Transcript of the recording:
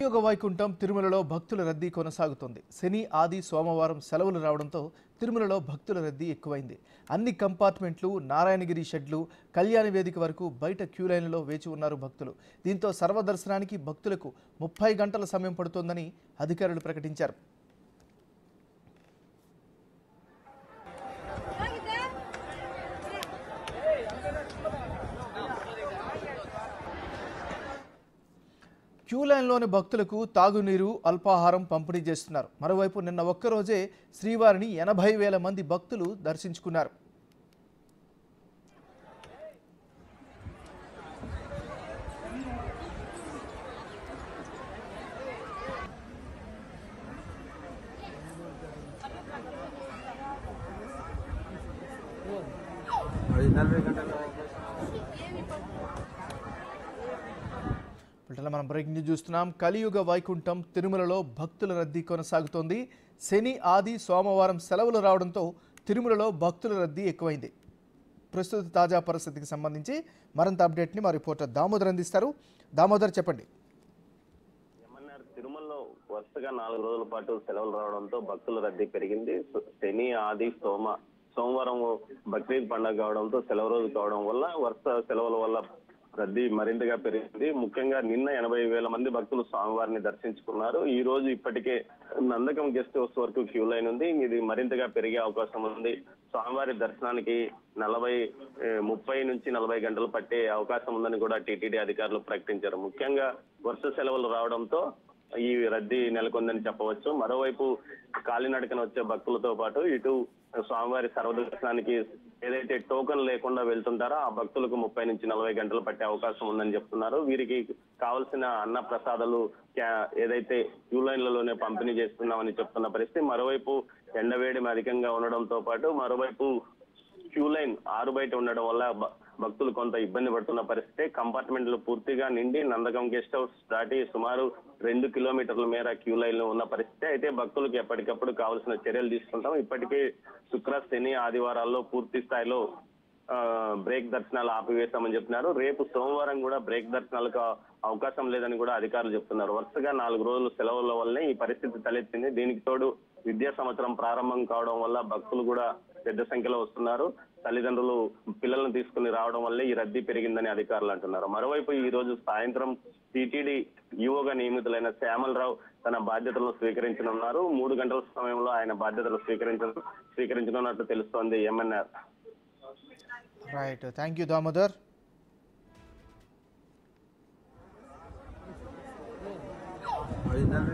కలియుగ వైకుంఠం తిరుమలలో భక్తుల రద్దీ కొనసాగుతోంది. శని, ఆది, సోమవారం సెలవులు రావడంతో తిరుమలలో భక్తుల రద్దీ ఎక్కువైంది. అన్ని కంపార్ట్మెంట్లు, నారాయణగిరి షెడ్లు, కళ్యాణ వేదిక వరకు బయట క్యూ లైన్లలో వేచి ఉన్నారు భక్తులు. దీంతో సర్వదర్శనానికి భక్తులకు 30 గంటల సమయం పడుతోందని అధికారులు ప్రకటించారు. క్యూ లైన్లోని భక్తులకు తాగునీరు, అల్పాహారం పంపిణీ చేస్తున్నారు. మరోవైపు నిన్న ఒక్కరోజే శ్రీవారిని 80,000 మంది భక్తులు దర్శించుకున్నారు. మనం బ్రేకింగ్ న్యూస్ చూస్తున్నాం. కలియుగ వైకుంఠం తిరుమలలో భక్తుల రద్దీ కొనసాగుతోంది. శని, ఆది, సోమవారం సెలవులు రావడంతో తిరుమలలో భక్తుల రద్దీ ఎక్కువైంది. ప్రస్తుత తాజా పరిస్థితికి సంబంధించి మరింత అప్డేట్ని మా రిపోర్టర్ దామోదర్ అందిస్తారు. దామోదర్, చెప్పండి. తిరుమలలో వరుసగా 4 రోజుల పాటు సెలవులు రావడంతో భక్తుల రద్దీ పెరిగింది. శని, ఆది, సోమవారం బక్రీద్ పండుగ కావడంతో సెలవు రోజు కావడం వల్ల వరుస సెలవుల వల్ల రద్దీ మరింతగా పెరిగింది. ముఖ్యంగా నిన్న 80,000 మంది భక్తులు స్వామివారిని దర్శించుకున్నారు. ఈ రోజు ఇప్పటికే నందకం గెస్ట్ హౌస్ వరకు క్యూ లైన్ ఉంది. ఇది మరింతగా పెరిగే అవకాశం ఉంది. స్వామివారి దర్శనానికి 30 నుంచి 40 గంటలు పట్టే అవకాశం ఉందని కూడా టీటీడీ అధికారులు ప్రకటించారు. ముఖ్యంగా వరుస సెలవులు రావడంతో ఈ రద్దీ నెలకొందని చెప్పవచ్చు. మరోవైపు కాలినడకన వచ్చే భక్తులతో పాటు ఇటు స్వామివారి సర్వదర్శనానికి ఏదైతే టోకన్ లేకుండా వెళ్తుంటారో ఆ భక్తులకు 30 నుంచి 40 గంటలు పట్టే అవకాశం ఉందని చెప్తున్నారు. వీరికి కావలసిన అన్న ప్రసాదాలు ఏదైతే క్యూ లైన్లలోనే పంపిణీ చేస్తున్నామని చెప్తున్న పరిస్థితి. మరోవైపు ఎండవేడి అధికంగా ఉండడంతో పాటు మరోవైపు క్యూ లైన్ ఆరు బయట ఉండడం వల్ల భక్తులు కొంత ఇబ్బంది పడుతున్న పరిస్థితి. కంపార్ట్మెంట్లు పూర్తిగా నిండి నందకం గెస్ట్ హౌస్ దాటి సుమారు 2 కిలోమీటర్ల మేర క్యూ లైన్ లో ఉన్న పరిస్థితి. అయితే భక్తులకు ఎప్పటికప్పుడు కావాల్సిన చర్యలు తీసుకుంటాం. ఇప్పటికే శుక్ర, శని, ఆదివారాల్లో పూర్తి స్థాయిలో బ్రేక్ దర్శనాలు ఆపివేశామని చెప్తున్నారు. రేపు సోమవారం కూడా బ్రేక్ దర్శనాలకు అవకాశం లేదని కూడా అధికారులు చెప్తున్నారు. వరుసగా 4 రోజులు సెలవుల వల్లనే ఈ పరిస్థితి తలెత్తింది. దీనికి తోడు విద్యా సంవత్సరం ప్రారంభం కావడం వల్ల భక్తులు కూడా పెద్ద సంఖ్యలో వస్తున్నారు. తల్లిదండ్రులు పిల్లలను తీసుకుని రావడం వల్లే ఈ రద్దీ పెరిగిందని అధికారులు అంటున్నారు. మరోవైపు ఈ రోజు సాయంత్రం టీటీడీ ఈవోగా నియమితులైన శ్యామలరావు తన బాధ్యతలను స్వీకరించనున్నారు. 3 గంటల సమయంలో ఆయన బాధ్యతలు స్వీకరించనున్నట్లు తెలుస్తోంది. MNR. Right, thank you Damodar. Original